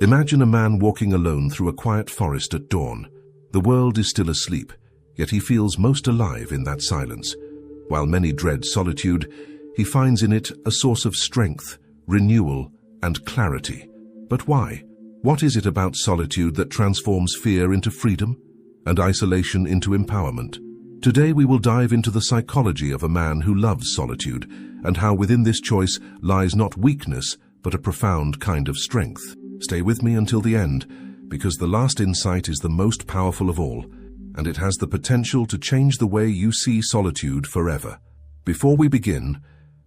Imagine a man walking alone through a quiet forest at dawn. The world is still asleep, yet he feels most alive in that silence. While many dread solitude, he finds in it a source of strength, renewal, and clarity. But why? What is it about solitude that transforms fear into freedom and isolation into empowerment? Today we will dive into the psychology of a man who loves solitude and how within this choice lies not weakness, but a profound kind of strength. Stay with me until the end, because the last insight is the most powerful of all, and it has the potential to change the way you see solitude forever. Before we begin,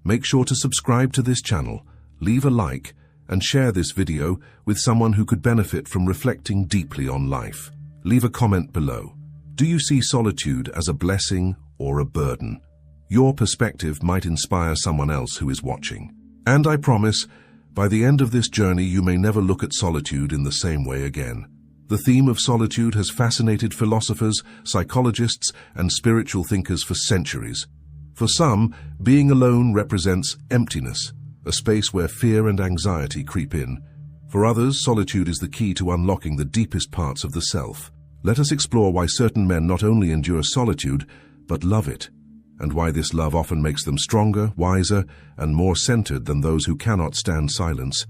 make sure to subscribe to this channel, leave a like, and share this video with someone who could benefit from reflecting deeply on life. Leave a comment below. Do you see solitude as a blessing or a burden? Your perspective might inspire someone else who is watching. And I promise, by the end of this journey, you may never look at solitude in the same way again. The theme of solitude has fascinated philosophers, psychologists, and spiritual thinkers for centuries. For some, being alone represents emptiness, a space where fear and anxiety creep in. For others, solitude is the key to unlocking the deepest parts of the self. Let us explore why certain men not only endure solitude, but love it, and why this love often makes them stronger, wiser, and more centered than those who cannot stand silence.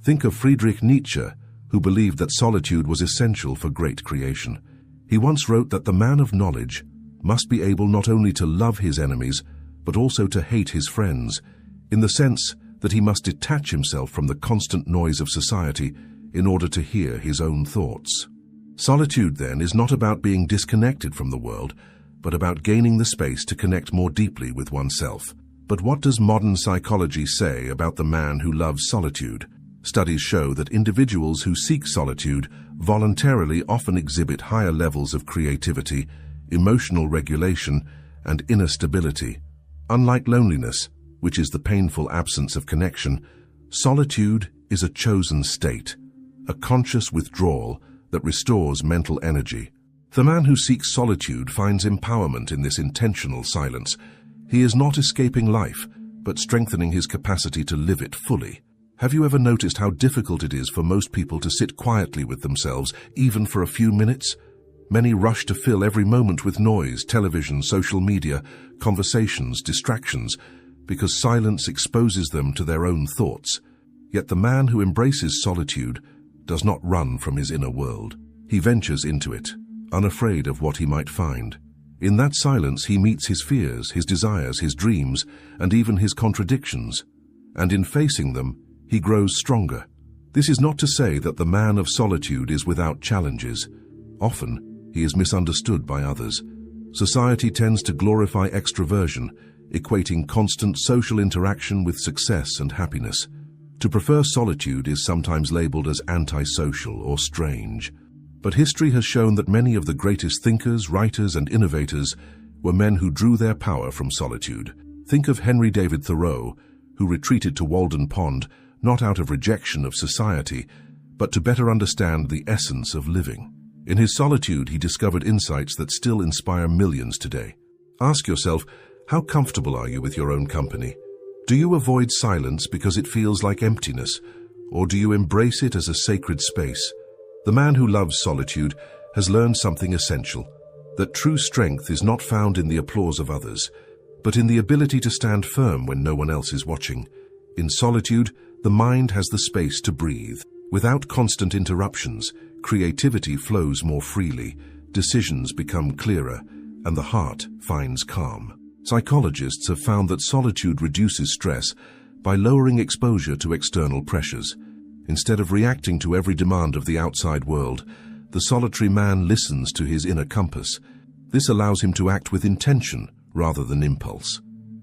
Think of Friedrich Nietzsche, who believed that solitude was essential for great creation. He once wrote that the man of knowledge must be able not only to love his enemies, but also to hate his friends, in the sense that he must detach himself from the constant noise of society in order to hear his own thoughts. Solitude, then, is not about being disconnected from the world, but about gaining the space to connect more deeply with oneself. But what does modern psychology say about the man who loves solitude? Studies show that individuals who seek solitude voluntarily often exhibit higher levels of creativity, emotional regulation, and inner stability. Unlike loneliness, which is the painful absence of connection, solitude is a chosen state, a conscious withdrawal that restores mental energy. The man who seeks solitude finds empowerment in this intentional silence. He is not escaping life, but strengthening his capacity to live it fully. Have you ever noticed how difficult it is for most people to sit quietly with themselves, even for a few minutes? Many rush to fill every moment with noise, television, social media, conversations, distractions, because silence exposes them to their own thoughts. Yet the man who embraces solitude does not run from his inner world. He ventures into it, unafraid of what he might find. In that silence he meets his fears, his desires, his dreams, and even his contradictions. And in facing them, he grows stronger. This is not to say that the man of solitude is without challenges. Often, he is misunderstood by others. Society tends to glorify extroversion, equating constant social interaction with success and happiness. To prefer solitude is sometimes labeled as antisocial or strange. But history has shown that many of the greatest thinkers, writers, and innovators were men who drew their power from solitude. Think of Henry David Thoreau, who retreated to Walden Pond not out of rejection of society, but to better understand the essence of living. In his solitude, he discovered insights that still inspire millions today. Ask yourself, how comfortable are you with your own company? Do you avoid silence because it feels like emptiness, or do you embrace it as a sacred space? The man who loves solitude has learned something essential, that true strength is not found in the applause of others, but in the ability to stand firm when no one else is watching. In solitude, the mind has the space to breathe. Without constant interruptions, creativity flows more freely, decisions become clearer, and the heart finds calm. Psychologists have found that solitude reduces stress by lowering exposure to external pressures. Instead of reacting to every demand of the outside world, the solitary man listens to his inner compass. This allows him to act with intention rather than impulse.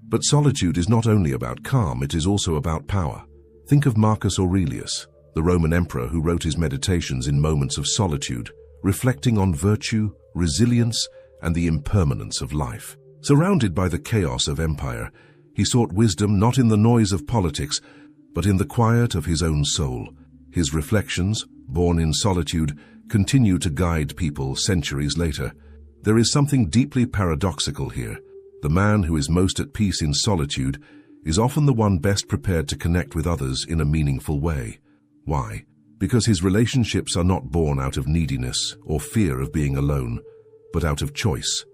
But solitude is not only about calm, it is also about power. Think of Marcus Aurelius, the Roman emperor who wrote his meditations in moments of solitude, reflecting on virtue, resilience, and the impermanence of life. Surrounded by the chaos of empire, he sought wisdom not in the noise of politics, but in the quiet of his own soul. His reflections, born in solitude, continue to guide people centuries later. There is something deeply paradoxical here. The man who is most at peace in solitude is often the one best prepared to connect with others in a meaningful way. Why? Because his relationships are not born out of neediness or fear of being alone, but out of choice.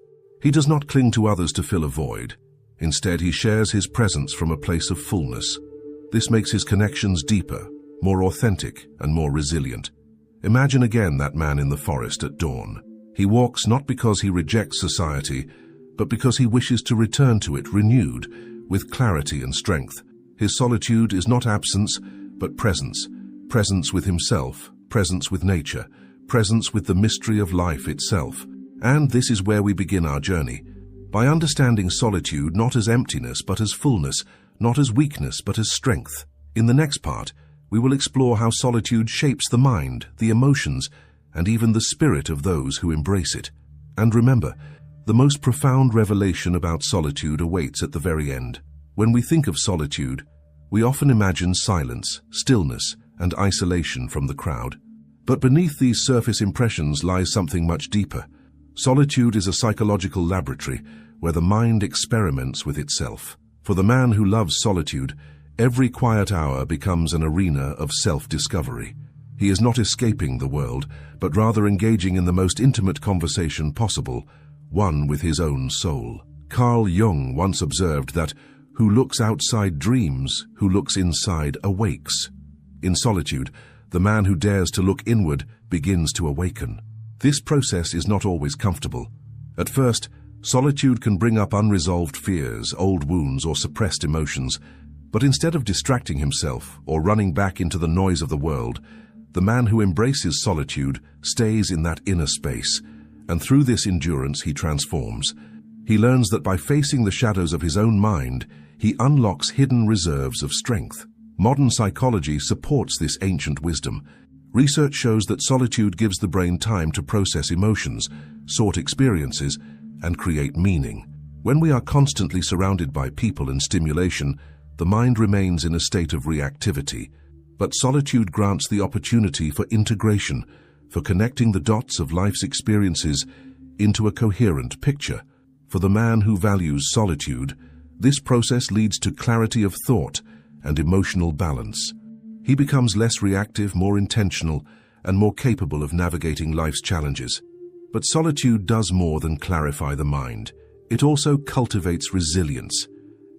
He does not cling to others to fill a void. Instead, he shares his presence from a place of fullness. This makes his connections deeper, more authentic, and more resilient. Imagine again that man in the forest at dawn. He walks not because he rejects society, but because he wishes to return to it renewed, with clarity and strength. His solitude is not absence, but presence. Presence with himself, presence with nature, presence with the mystery of life itself. And this is where we begin our journey. By understanding solitude not as emptiness but as fullness, not as weakness but as strength. In the next part, we will explore how solitude shapes the mind, the emotions, and even the spirit of those who embrace it. And remember, the most profound revelation about solitude awaits at the very end. When we think of solitude, we often imagine silence, stillness, and isolation from the crowd. But beneath these surface impressions lies something much deeper. Solitude is a psychological laboratory where the mind experiments with itself. For the man who loves solitude, every quiet hour becomes an arena of self-discovery. He is not escaping the world, but rather engaging in the most intimate conversation possible, one with his own soul. Carl Jung once observed that, "Who looks outside dreams, who looks inside awakes." In solitude, the man who dares to look inward begins to awaken. This process is not always comfortable. At first, solitude can bring up unresolved fears, old wounds, or suppressed emotions. But instead of distracting himself or running back into the noise of the world, the man who embraces solitude stays in that inner space, and through this endurance he transforms. He learns that by facing the shadows of his own mind, he unlocks hidden reserves of strength. Modern psychology supports this ancient wisdom. Research shows that solitude gives the brain time to process emotions, sort experiences, and create meaning. When we are constantly surrounded by people and stimulation, the mind remains in a state of reactivity. But solitude grants the opportunity for integration, for connecting the dots of life's experiences into a coherent picture. For the man who values solitude, this process leads to clarity of thought and emotional balance. He becomes less reactive, more intentional, and more capable of navigating life's challenges. But solitude does more than clarify the mind. It also cultivates resilience.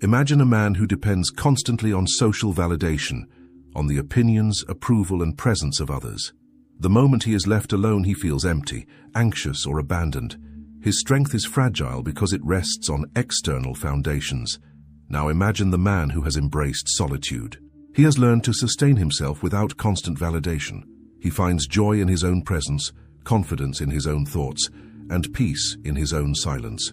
Imagine a man who depends constantly on social validation, on the opinions, approval, and presence of others. The moment he is left alone, he feels empty, anxious, or abandoned. His strength is fragile because it rests on external foundations. Now imagine the man who has embraced solitude. He has learned to sustain himself without constant validation. He finds joy in his own presence, confidence in his own thoughts, and peace in his own silence.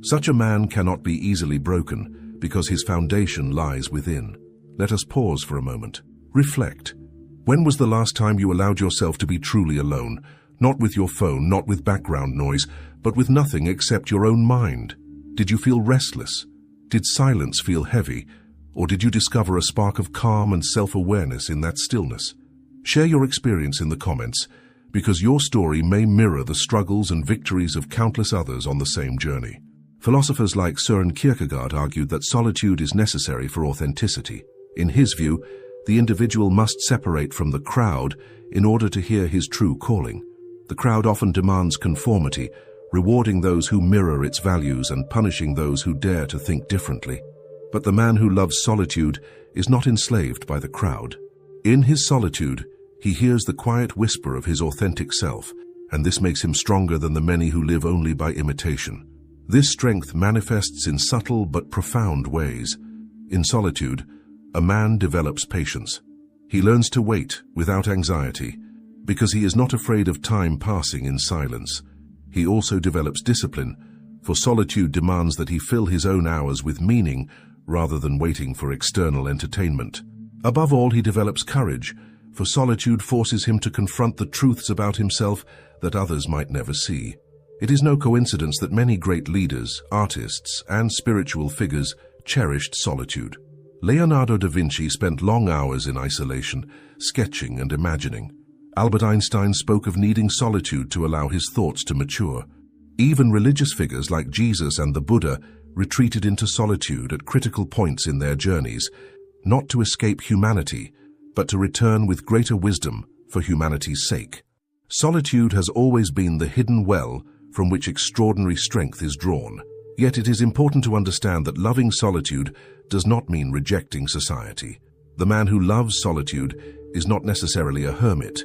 Such a man cannot be easily broken because his foundation lies within. Let us pause for a moment. Reflect. When was the last time you allowed yourself to be truly alone? Not with your phone, not with background noise, but with nothing except your own mind. Did you feel restless? Did silence feel heavy? Or did you discover a spark of calm and self-awareness in that stillness? Share your experience in the comments, because your story may mirror the struggles and victories of countless others on the same journey. Philosophers like Søren Kierkegaard argued that solitude is necessary for authenticity. In his view, the individual must separate from the crowd in order to hear his true calling. The crowd often demands conformity, rewarding those who mirror its values and punishing those who dare to think differently. But the man who loves solitude is not enslaved by the crowd. In his solitude, he hears the quiet whisper of his authentic self, and this makes him stronger than the many who live only by imitation. This strength manifests in subtle but profound ways. In solitude, a man develops patience. He learns to wait without anxiety, because he is not afraid of time passing in silence. He also develops discipline, for solitude demands that he fill his own hours with meaning rather than waiting for external entertainment. Above all, he develops courage, for solitude forces him to confront the truths about himself that others might never see. It is no coincidence that many great leaders, artists, and spiritual figures cherished solitude. Leonardo da Vinci spent long hours in isolation, sketching and imagining. Albert Einstein spoke of needing solitude to allow his thoughts to mature. Even religious figures like Jesus and the Buddha retreated into solitude at critical points in their journeys, not to escape humanity, but to return with greater wisdom for humanity's sake. Solitude has always been the hidden well from which extraordinary strength is drawn. Yet it is important to understand that loving solitude does not mean rejecting society. The man who loves solitude is not necessarily a hermit,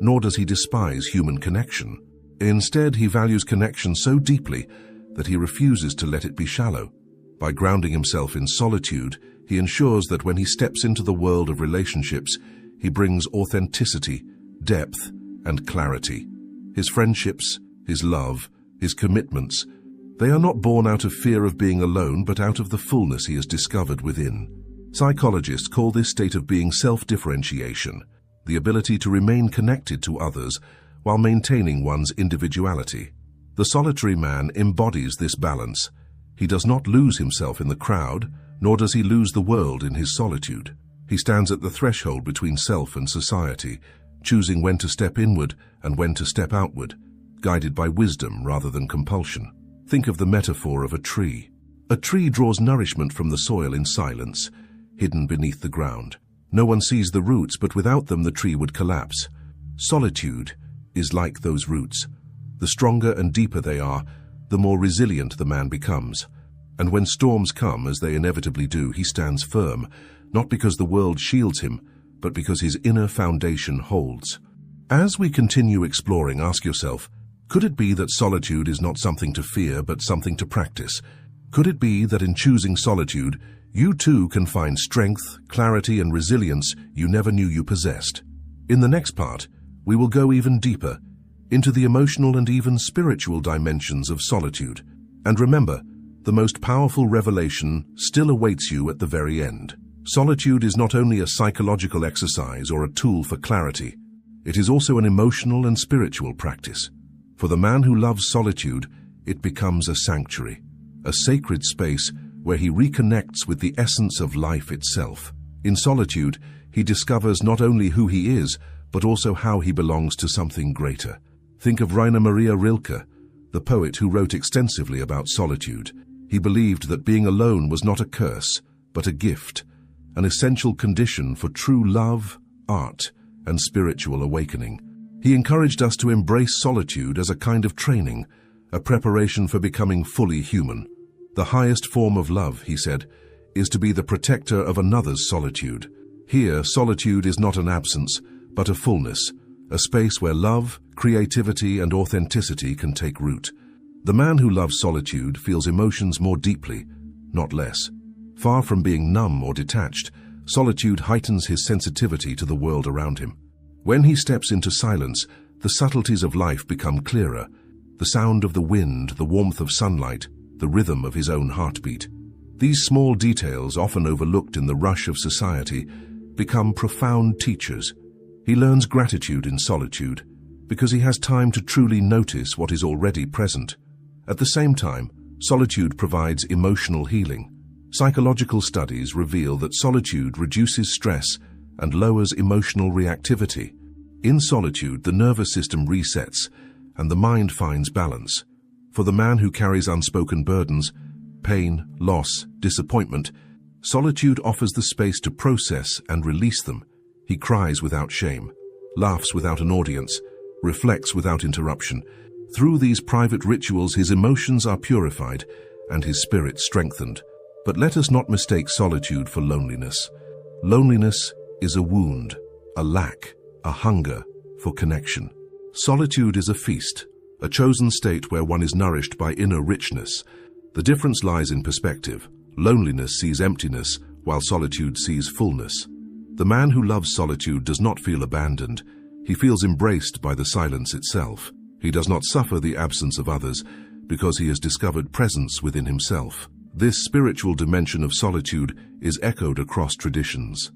nor does he despise human connection. Instead, he values connection so deeply that he refuses to let it be shallow. By grounding himself in solitude, he ensures that when he steps into the world of relationships, he brings authenticity, depth, and clarity. His friendships, his love, his commitments, they are not born out of fear of being alone, but out of the fullness he has discovered within. Psychologists call this state of being self-differentiation, the ability to remain connected to others while maintaining one's individuality. The solitary man embodies this balance. He does not lose himself in the crowd, nor does he lose the world in his solitude. He stands at the threshold between self and society, choosing when to step inward and when to step outward, guided by wisdom rather than compulsion. Think of the metaphor of a tree. A tree draws nourishment from the soil in silence, hidden beneath the ground. No one sees the roots, but without them the tree would collapse. Solitude is like those roots. The stronger and deeper they are, the more resilient the man becomes. And when storms come, as they inevitably do, he stands firm, not because the world shields him, but because his inner foundation holds. As we continue exploring, ask yourself, could it be that solitude is not something to fear, but something to practice? Could it be that in choosing solitude, you too can find strength, clarity, and resilience you never knew you possessed? In the next part, we will go even deeper into the emotional and even spiritual dimensions of solitude. And remember, the most powerful revelation still awaits you at the very end. Solitude is not only a psychological exercise or a tool for clarity, it is also an emotional and spiritual practice. For the man who loves solitude, it becomes a sanctuary, a sacred space where he reconnects with the essence of life itself. In solitude, he discovers not only who he is, but also how he belongs to something greater. Think of Rainer Maria Rilke, the poet who wrote extensively about solitude. He believed that being alone was not a curse, but a gift, an essential condition for true love, art, and spiritual awakening. He encouraged us to embrace solitude as a kind of training, a preparation for becoming fully human. The highest form of love, he said, is to be the protector of another's solitude. Here, solitude is not an absence, but a fullness, a space where love, creativity, and authenticity can take root. The man who loves solitude feels emotions more deeply, not less. Far from being numb or detached, solitude heightens his sensitivity to the world around him. When he steps into silence, the subtleties of life become clearer. The sound of the wind, the warmth of sunlight, the rhythm of his own heartbeat. These small details, often overlooked in the rush of society, become profound teachers. He learns gratitude in solitude because he has time to truly notice what is already present. At the same time, solitude provides emotional healing. Psychological studies reveal that solitude reduces stress and lowers emotional reactivity. In solitude, the nervous system resets and the mind finds balance. For the man who carries unspoken burdens, pain, loss, disappointment, solitude offers the space to process and release them. He cries without shame, laughs without an audience, reflects without interruption. Through these private rituals, his emotions are purified and his spirit strengthened. But let us not mistake solitude for loneliness. Loneliness is a wound, a lack, a hunger for connection. Solitude is a feast, a chosen state where one is nourished by inner richness. The difference lies in perspective. Loneliness sees emptiness, while solitude sees fullness. The man who loves solitude does not feel abandoned. He feels embraced by the silence itself. He does not suffer the absence of others because he has discovered presence within himself. This spiritual dimension of solitude is echoed across traditions.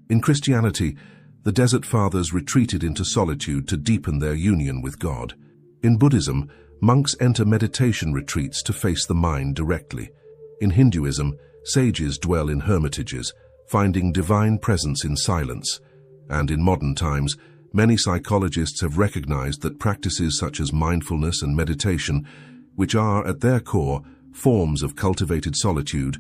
In Christianity, the Desert Fathers retreated into solitude to deepen their union with God. In Buddhism, monks enter meditation retreats to face the mind directly. In Hinduism, sages dwell in hermitages, finding divine presence in silence. And in modern times, many psychologists have recognized that practices such as mindfulness and meditation, which are, at their core, forms of cultivated solitude,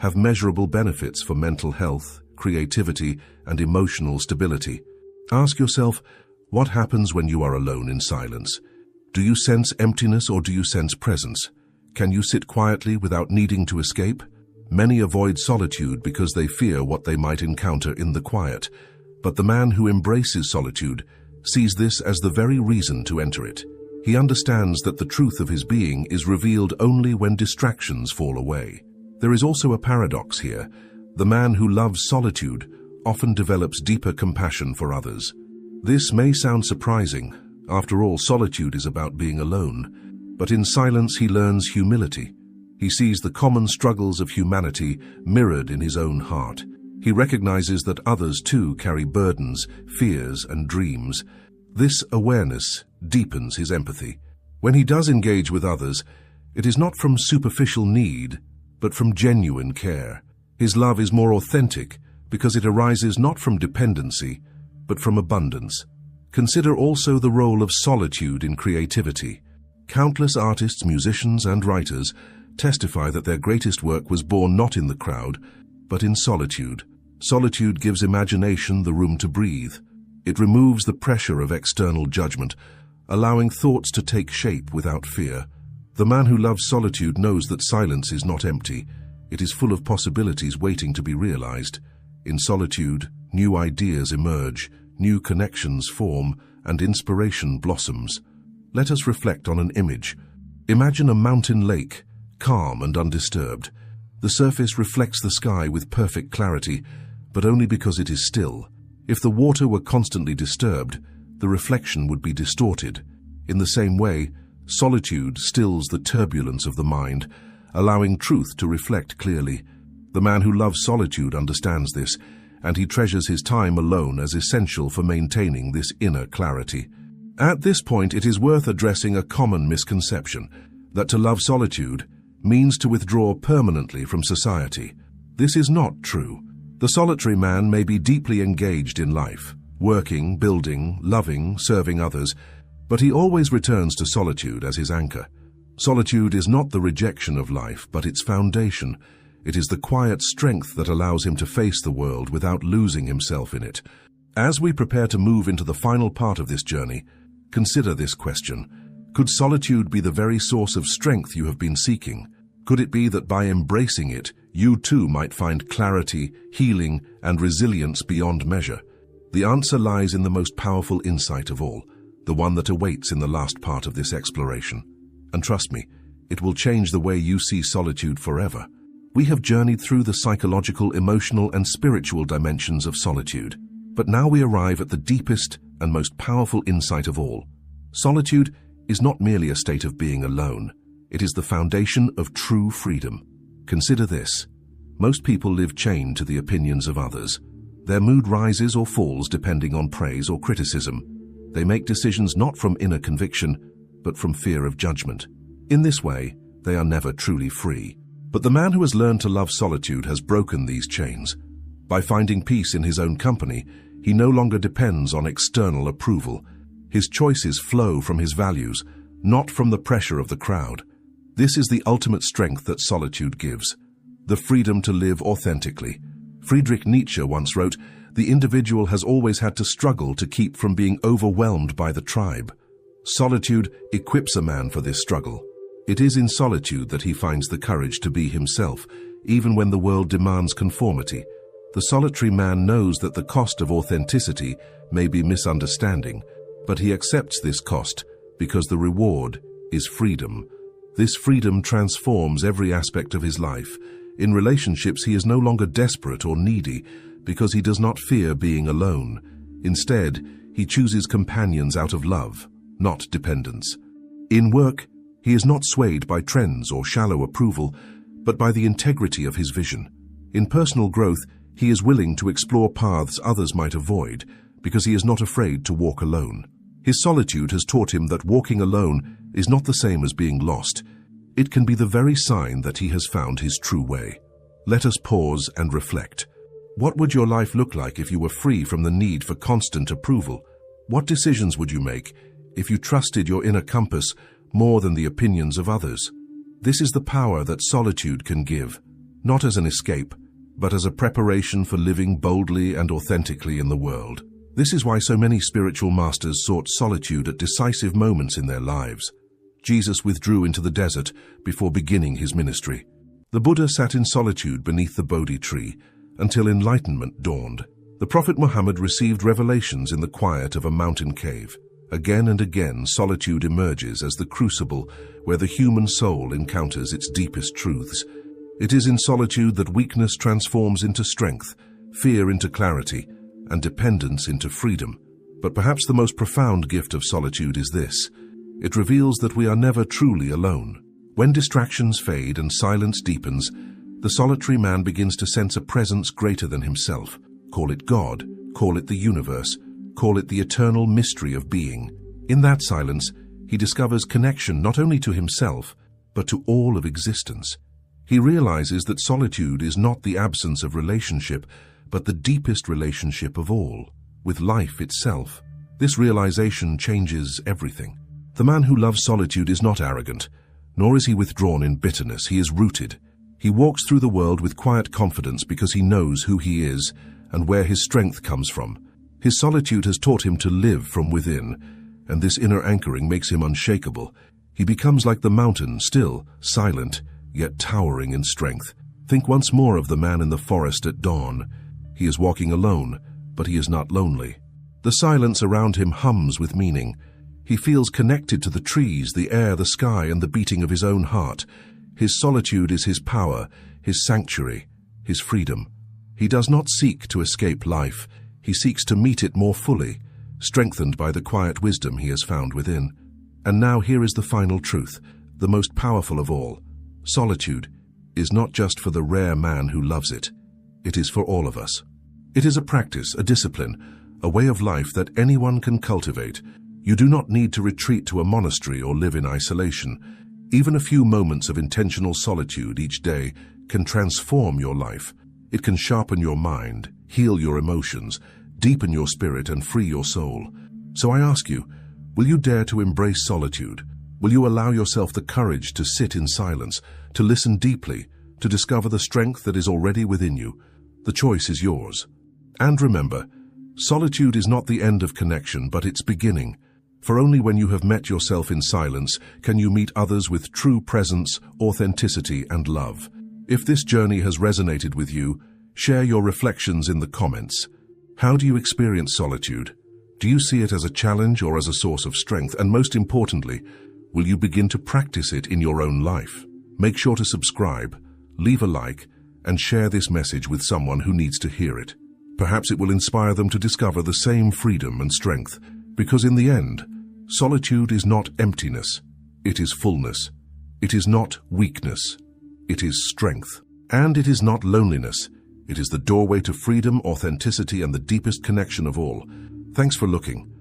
have measurable benefits for mental health, creativity, and emotional stability. Ask yourself, What happens when you are alone in silence? Do you sense emptiness or do you sense presence? Can you sit quietly without needing to escape? Many avoid solitude because they fear what they might encounter in the quiet. But the man who embraces solitude sees this as the very reason to enter it. He understands that the truth of his being is revealed only when distractions fall away. There is also a paradox here. The man who loves solitude often develops deeper compassion for others. This may sound surprising. After all, solitude is about being alone. But in silence he learns humility. He sees the common struggles of humanity mirrored in his own heart. He recognizes that others too carry burdens, fears, and dreams. This awareness deepens his empathy. When he does engage with others, it is not from superficial need, but from genuine care. His love is more authentic because it arises not from dependency, but from abundance. Consider also the role of solitude in creativity. Countless artists, musicians, and writers testify that their greatest work was born not in the crowd, but in solitude. Solitude gives imagination the room to breathe. It removes the pressure of external judgment, allowing thoughts to take shape without fear. The man who loves solitude knows that silence is not empty. It is full of possibilities waiting to be realized. In solitude, new ideas emerge, new connections form, and inspiration blossoms. Let us reflect on an image. Imagine a mountain lake, calm and undisturbed. The surface reflects the sky with perfect clarity, but only because it is still. If the water were constantly disturbed, the reflection would be distorted. In the same way, solitude stills the turbulence of the mind, allowing truth to reflect clearly. The man who loves solitude understands this, and he treasures his time alone as essential for maintaining this inner clarity. At this point, it is worth addressing a common misconception, that to love solitude means to withdraw permanently from society. This is not true. The solitary man may be deeply engaged in life, working, building, loving, serving others, but he always returns to solitude as his anchor. Solitude is not the rejection of life, but its foundation. It is the quiet strength that allows him to face the world without losing himself in it. As we prepare to move into the final part of this journey, consider this question. Could solitude be the very source of strength you have been seeking? Could it be that by embracing it, you too might find clarity, healing, and resilience beyond measure? The answer lies in the most powerful insight of all, the one that awaits in the last part of this exploration. And trust me, it will change the way you see solitude forever. We have journeyed through the psychological, emotional, and spiritual dimensions of solitude. But now we arrive at the deepest and most powerful insight of all. Solitude is not merely a state of being alone. It is the foundation of true freedom. Consider this. Most people live chained to the opinions of others. Their mood rises or falls depending on praise or criticism. They make decisions not from inner conviction, but from fear of judgment. In this way, they are never truly free. But the man who has learned to love solitude has broken these chains. By finding peace in his own company, he no longer depends on external approval. His choices flow from his values, not from the pressure of the crowd. This is the ultimate strength that solitude gives, the freedom to live authentically. Friedrich Nietzsche once wrote, "The individual has always had to struggle to keep from being overwhelmed by the tribe." Solitude equips a man for this struggle. It is in solitude that he finds the courage to be himself, even when the world demands conformity. The solitary man knows that the cost of authenticity may be misunderstanding, but he accepts this cost because the reward is freedom. This freedom transforms every aspect of his life. In relationships, he is no longer desperate or needy because he does not fear being alone. Instead, he chooses companions out of love, not dependence. In work, he is not swayed by trends or shallow approval, but by the integrity of his vision. In personal growth, he is willing to explore paths others might avoid because he is not afraid to walk alone. His solitude has taught him that walking alone is not the same as being lost. It can be the very sign that he has found his true way. Let us pause and reflect. What would your life look like if you were free from the need for constant approval? What decisions would you make if you trusted your inner compass more than the opinions of others? This is the power that solitude can give, not as an escape, but as a preparation for living boldly and authentically in the world. This is why so many spiritual masters sought solitude at decisive moments in their lives. Jesus withdrew into the desert before beginning his ministry. The Buddha sat in solitude beneath the Bodhi tree until enlightenment dawned. The Prophet Muhammad received revelations in the quiet of a mountain cave. Again and again, solitude emerges as the crucible where the human soul encounters its deepest truths. It is in solitude that weakness transforms into strength, fear into clarity, and dependence into freedom. But perhaps the most profound gift of solitude is this: it reveals that we are never truly alone. When distractions fade and silence deepens, the solitary man begins to sense a presence greater than himself. Call it God, call it the universe, call it the eternal mystery of being. In that silence, he discovers connection not only to himself, but to all of existence. He realizes that solitude is not the absence of relationship, but the deepest relationship of all, with life itself. This realization changes everything. The man who loves solitude is not arrogant, nor is he withdrawn in bitterness. He is rooted. He walks through the world with quiet confidence because he knows who he is and where his strength comes from. His solitude has taught him to live from within, and this inner anchoring makes him unshakable. He becomes like the mountain, still, silent, yet towering in strength. Think once more of the man in the forest at dawn. He is walking alone, but he is not lonely. The silence around him hums with meaning. He feels connected to the trees, the air, the sky, and the beating of his own heart. His solitude is his power, his sanctuary, his freedom. He does not seek to escape life. He seeks to meet it more fully, strengthened by the quiet wisdom he has found within. And now here is the final truth, the most powerful of all. Solitude is not just for the rare man who loves it. It is for all of us. It is a practice, a discipline, a way of life that anyone can cultivate. You do not need to retreat to a monastery or live in isolation. Even a few moments of intentional solitude each day can transform your life. It can sharpen your mind, heal your emotions, deepen your spirit, and free your soul. So I ask you, will you dare to embrace solitude? Will you allow yourself the courage to sit in silence, to listen deeply, to discover the strength that is already within you? The choice is yours. And remember, solitude is not the end of connection, but its beginning. For only when you have met yourself in silence can you meet others with true presence, authenticity, and love. If this journey has resonated with you, share your reflections in the comments. How do you experience solitude? Do you see it as a challenge or as a source of strength? And most importantly, will you begin to practice it in your own life? Make sure to subscribe, leave a like, and share this message with someone who needs to hear it. Perhaps it will inspire them to discover the same freedom and strength, because in the end, solitude is not emptiness, it is fullness. It is not weakness, it is strength. And it is not loneliness, it is the doorway to freedom, authenticity, and the deepest connection of all. Thanks for looking.